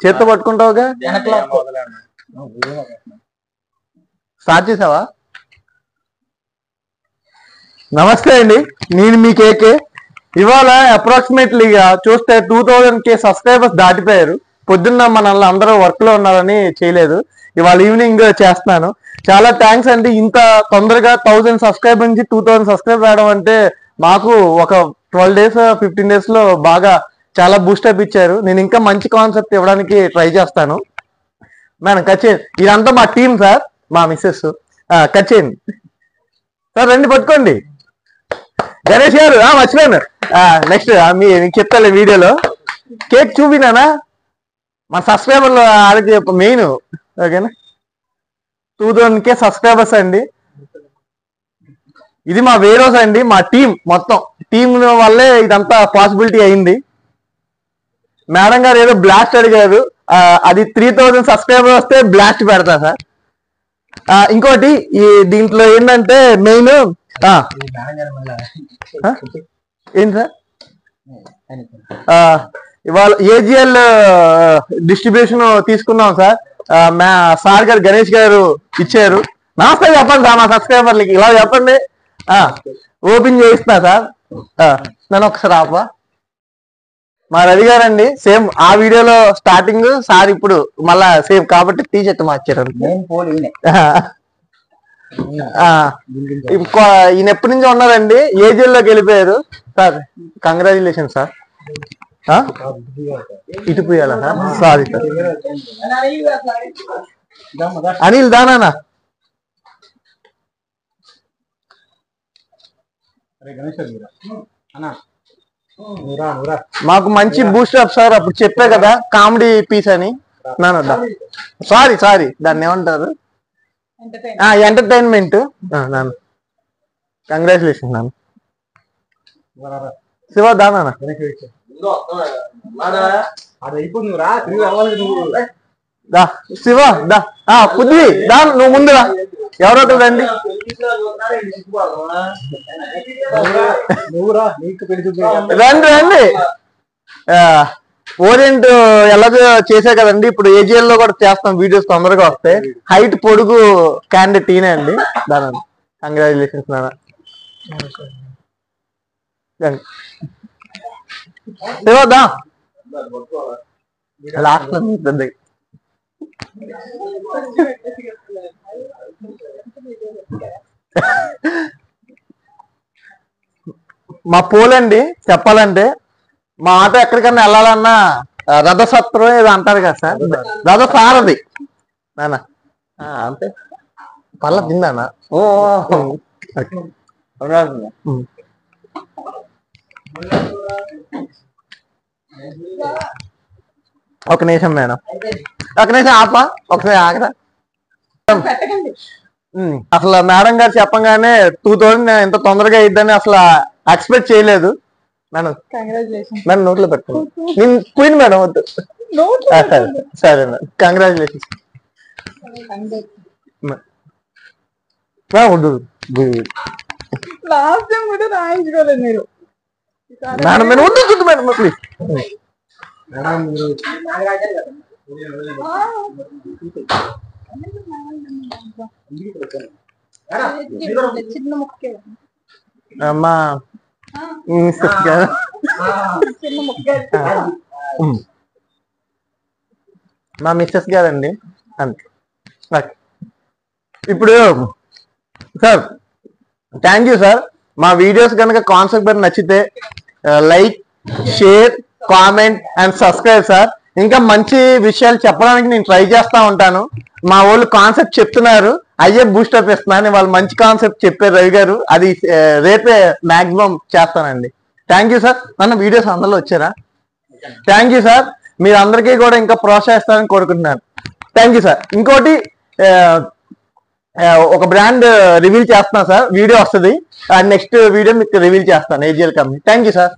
చేత్తో పట్టుకుంటావుగా స్టార్ట్ చేసావా? నమస్తే అండి, నేను మీ కేకే. ఇవాళ అప్రాక్సిమేట్లీగా చూస్తే 2000K సబ్స్క్రైబర్స్ దాటిపోయారు. పొద్దున్న మనల్ని అందరూ వర్క్ లో ఉన్నారని చేయలేదు, ఇవాళ ఈవినింగ్ చేస్తున్నాను. చాలా థ్యాంక్స్ అండి. ఇంత తొందరగా 1000 సబ్స్క్రైబర్ నుంచి 2000 సబ్స్క్రైబర్ రావడం అంటే మాకు ఒక 12 days 15 days లో బాగా చాలా బూస్టప్ ఇచ్చారు. నేను ఇంకా మంచి కాన్సెప్ట్ ఇవ్వడానికి ట్రై చేస్తాను. మేడం కట్ చేయండి, ఇదంతా మా టీం సార్, మా మిస్సెస్. కట్ చేయండి సార్, రండి పట్టుకోండి. గణేష్ గారు మర్చిపోయాను, నెక్స్ట్ మీకు చెప్తాలే వీడియోలో. కేక్ చూపినానా మా సబ్స్క్రైబర్లు ఆడికి మెయిన్. ఓకేనా, 2000K సబ్స్క్రైబర్స్ అండి. ఇది మా వేరోస్ అండి, మా టీం మొత్తం. టీం వల్లే ఇదంతా పాసిబిలిటీ అయింది. మేడం గారు ఏదో బ్లాస్ట్ అడిగారు, అది 3000 సబ్స్క్రైబర్ వస్తే బ్లాస్ట్ పెడతా సార్. ఇంకోటి ఈ దీంట్లో ఏంటంటే మెయిన్ ఏంటి సార్, ఇవాళ AGL డిస్ట్రిబ్యూషన్ తీసుకున్నాం సార్. సార్ గారు గణేష్ గారు ఇచ్చారు. నమస్తే చెప్పండి సార్ మా సబ్స్క్రైబర్లకి, ఇలా చెప్పండి. ఓపెన్ చేయిస్తున్నా సార్. నన్ను ఒకసారి ఆపా. మా రవి గారండి, సేమ్ ఆ వీడియోలో స్టార్టింగ్ సార్, ఇప్పుడు మళ్ళా సేమ్ కాబట్టి టీ షర్ట్ మార్చారు. ఈయన ఎప్పటి నుంచి ఉన్నారండి, AGL లోకి వెళ్ళిపోయారు సార్. Congratulation sir. ఇటు పోయాలా సార్? Sorry sir. అనిల్ దానా మాకు మంచి బూస్టప్ సార్. అప్పుడు చెప్పే కదా కామెడీ పీస్ అని. సారీ సారీ, దాన్ని ఏమంటారు, ఎంటర్టైన్మెంట్. కంగ్రాచులేషన్ నాన్న. శివ దానా శివ దా పుద్వి దా, నువ్వు ముందురా. ఎవరో ఒకరు రండి. రండి రండి. ఓరియంట్ ఎలాగో చేసా కదండి, ఇప్పుడు AGL లో కూడా చేస్తాం. వీడియోస్ తొందరగా వస్తాయి. హైట్ పొడుగు క్యాండిడేట్ ఈయనే అండి. దాని కంగ్రాచులేషన్స్ నాన్న. శివదా లాస్ట్ పెద్ద మా పోలండి చెప్పాలంటే, మా ఆటో ఎక్కడికన్నా వెళ్ళాలన్నా రథసత్రం ఏదో అంటారు కదా సార్, రథ సారథి నాన్న. అంతే పళ్ళ తిందానా. ఒక నిమిషం మేడం, ఒక నిమిషం ఆపా, ఒకసారి ఆగరా. అసలు మేడం గారు చెప్పగానే 2000 ఎంత తొందరగా అయిద్దని అసలు ఎక్స్పెక్ట్ చేయలేదు మేడం. మేడం నోట్లో పెట్టుకోండి, నేను పోయింది మేడం, వద్దు. సరే సరే మేడం, కంగ్రాచులేషన్స్. వద్దు మేడం, మీరు వద్దు మేడం ప్లీజ్. అమ్మా మా మిస్సెస్ గారండి అంతే. ఇప్పుడు సార్ థ్యాంక్ యూ సార్. మా వీడియోస్ కనుక కాన్సెప్ట్ నచ్చితే like, share, comment and subscribe sir. ఇంకా మంచి విషయాలు చెప్పడానికి నేను ట్రై చేస్తా ఉంటాను. మా వాళ్ళు కాన్సెప్ట్ చెప్తున్నారు, అయ్యే బూస్టప్ ఇస్తున్నాను. వాళ్ళు మంచి కాన్సెప్ట్ చెప్పారు రవి గారు, అది రేపే మాక్సిమం చేస్తానండి. Thank you sir. మన వీడియోస్ అందరిలో వచ్చారా? Thank you sir. మీరు అందరికీ కూడా ఇంకా ప్రోత్సహిస్తారని కోరుకుంటున్నాను. Thank you sir. ఇంకోటి ఒక బ్రాండ్ రివీల్ చేస్తున్నా సార్, వీడియో వస్తుంది. నెక్స్ట్ వీడియో మీకు రివీల్ చేస్తాను AGL company. Thank you sir.